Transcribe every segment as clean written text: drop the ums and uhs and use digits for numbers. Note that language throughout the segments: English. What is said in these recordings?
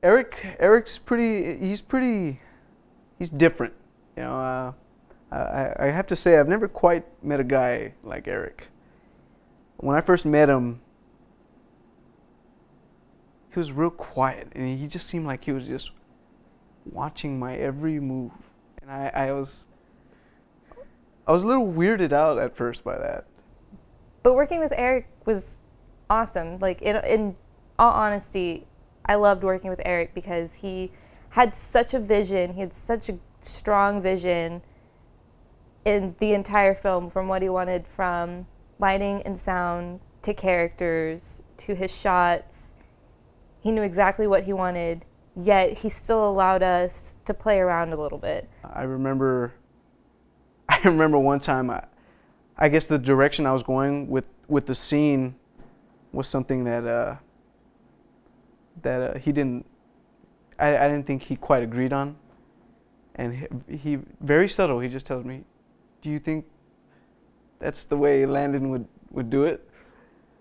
Eric's he's different. You know, I have to say I've never quite met a guy like Eric. When I first met him, he was real quiet, and he just seemed like he was just watching my every move, and I was a little weirded out at first by that. But working with Eric was awesome. Like in all honesty, I loved working with Eric because he had such a vision. He had such a strong vision in the entire film, from what he wanted from lighting and sound to characters to his shots. He knew exactly what he wanted, yet he still allowed us to play around a little bit. I remember I remember one time I guess the direction I was going with the scene was something that he didn't I didn't think he quite agreed on, and he very subtle, he just tells me, "Do you think that's the way Landon would do it?"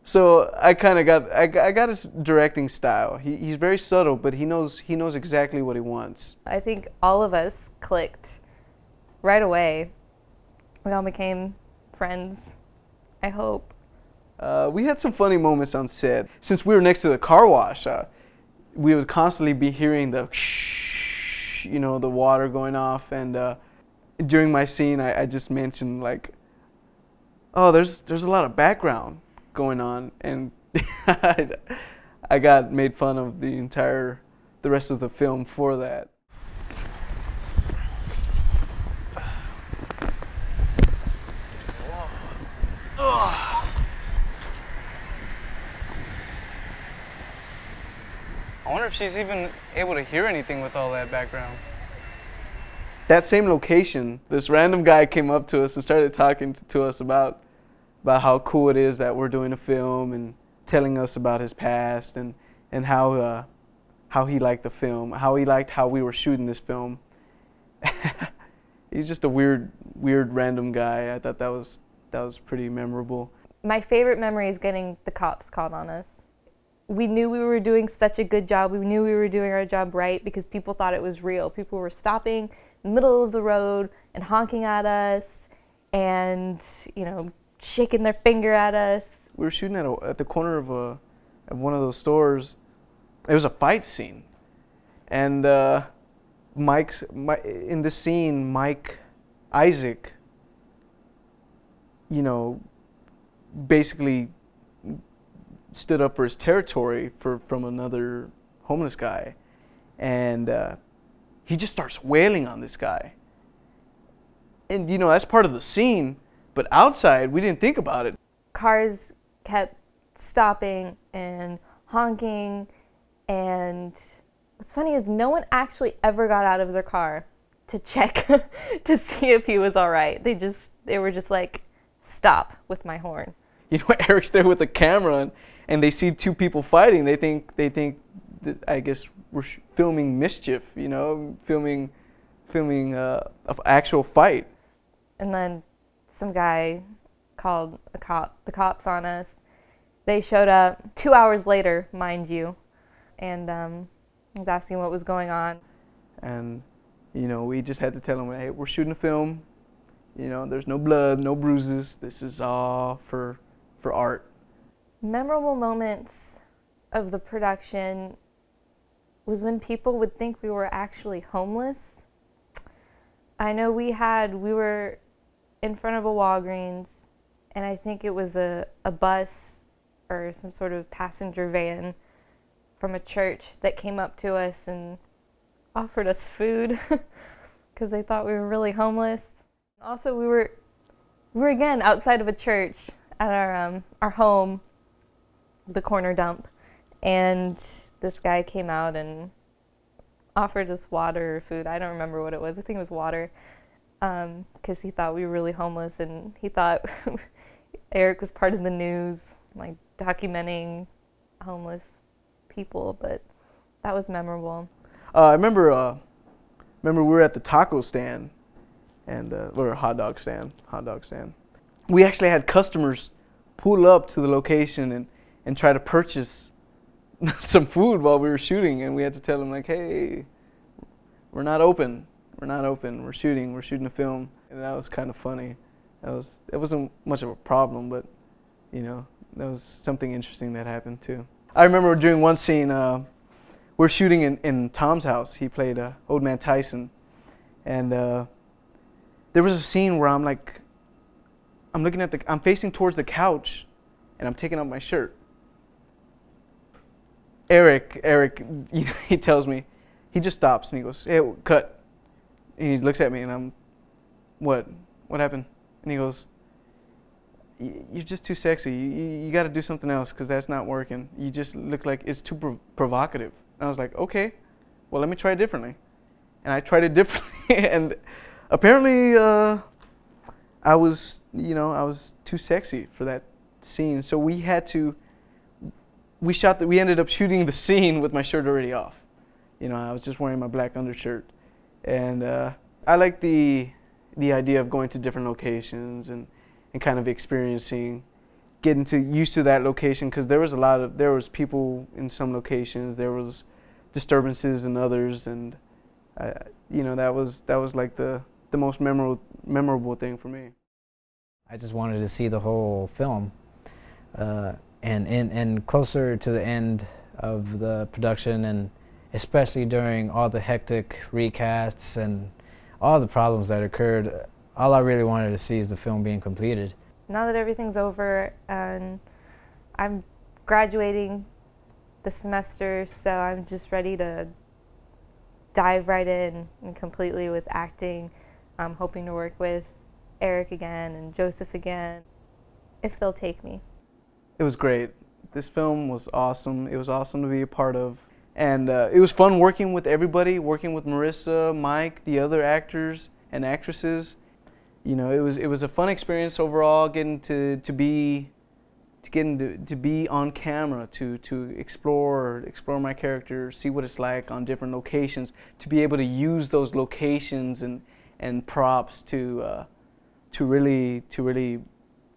So I kind of I got his directing style. He's very subtle, but he knows exactly what he wants. I think all of us clicked right away. We all became friends, I hope. We had some funny moments on set. Since we were next to the car wash, we would constantly be hearing the shh, you know, the water going off. And during my scene, I just mentioned like, "Oh, there's a lot of background going on," and I got made fun of the rest of the film for that. I wonder if she's even able to hear anything with all that background. That same location, this random guy came up to us and started talking to us about how cool it is that we're doing a film, and telling us about his past, and how he liked the film, how he liked how we were shooting this film. He's just a weird random guy. I thought that was pretty memorable. My favorite memory is getting the cops called on us. We knew we were doing such a good job. We knew we were doing our job right because people thought it was real. People were stopping in the middle of the road and honking at us and, you know, shaking their finger at us. We were shooting at the corner of one of those stores. It was a fight scene, and in the scene, Mike Isaac, you know, basically stood up for his territory from another homeless guy, and he just starts wailing on this guy. And you know, that's part of the scene, but outside we didn't think about it. Cars kept stopping and honking, and what's funny is no one actually ever got out of their car to check to see if he was all right. They were just like, "Stop with my horn." You know, Eric's there with a camera, and they see two people fighting. They think that, I guess, we're filming mischief. You know, filming an actual fight. And then some guy called the cops on us. They showed up 2 hours later, mind you, and was asking what was going on. And you know, we just had to tell them, "Hey, we're shooting a film. You know, there's no blood, no bruises. This is all for art." Memorable moments of the production was when people would think we were actually homeless. I know we were in front of a Walgreens, and I think it was a bus or some sort of passenger van from a church that came up to us and offered us food because they thought we were really homeless. Also, we were again outside of a church at our home, the corner dump, and this guy came out and offered us water or food. I don't remember what it was. I think it was water, because he thought we were really homeless, and he thought Eric was part of the news, like documenting homeless people. But that was memorable. I remember we were at the taco stand, and or a hot dog stand. We actually had customers pull up to the location and try to purchase some food while we were shooting, and we had to tell them like, hey, we're not open. We're not open. We're shooting a film. And that was kind of funny. It wasn't much of a problem, but you know, that was something interesting that happened too. I remember during one scene, we're shooting in Tom's house. He played Old Man Tyson, and there was a scene where I'm looking at I'm facing towards the couch, and I'm taking off my shirt. Eric, he tells me, he just stops and he goes, hey, cut. And he looks at me and I'm, what happened? And he goes, you're just too sexy. You got to do something else because that's not working. You just look like it's too provocative. And I was like, okay, well, let me try it differently. And I tried it differently, and apparently I was too sexy for that scene. So we ended up shooting the scene with my shirt already off. You know, I was just wearing my black undershirt. And I like the idea of going to different locations and kind of experiencing, getting used to that location, because there was people in some locations, there was disturbances in others, and you know, that was like the most memorable thing for me. I just wanted to see the whole film, and closer to the end of the production, and especially during all the hectic recasts and all the problems that occurred, all I really wanted to see is the film being completed. Now that everything's over and I'm graduating the semester, so I'm just ready to dive right in and completely with acting. I'm hoping to work with Eric again and Joseph again, if they'll take me. It was great. This film was awesome. It was awesome to be a part of. And it was fun working with everybody, working with Marissa, Mike, the other actors and actresses. You know, it was a fun experience overall, getting to be on camera, to explore my character, see what it's like on different locations, to be able to use those locations and props to really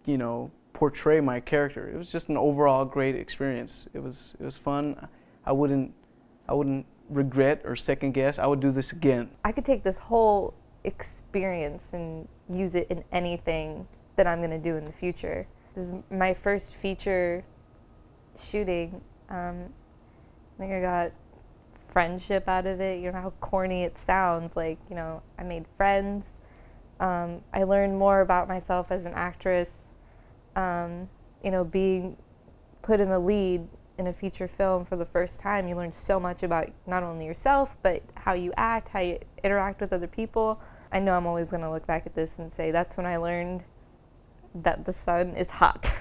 you know, portray my character. It was just an overall great experience. It was fun. I wouldn't regret or second guess. I would do this again. I could take this whole experience and use it in anything that I'm going to do in the future. This is my first feature shooting. I think I got friendship out of it. You know how corny it sounds. Like, you know, I made friends. I learned more about myself as an actress. You know, being put in a lead in a feature film for the first time, you learn so much about not only yourself, but how you act, how you interact with other people. I know I'm always going to look back at this and say, that's when I learned that the sun is hot.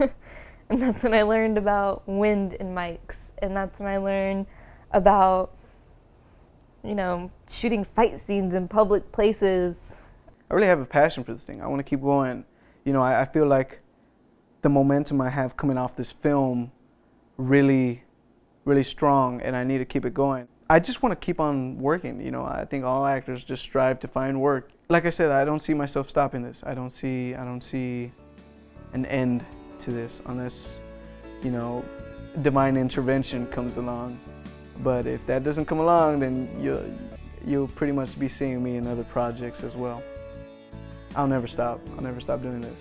And that's when I learned about wind and mics. And that's when I learned about, you know, shooting fight scenes in public places. I really have a passion for this thing. I want to keep going. You know, I feel like the momentum I have coming off this film really strong, and I need to keep it going. I just want to keep on working. You know, I think all actors just strive to find work. Like I said, I don't see myself stopping this. I don't see an end to this unless, you know, divine intervention comes along. But if that doesn't come along, then you'll pretty much be seeing me in other projects as well. I'll never stop. I'll never stop doing this.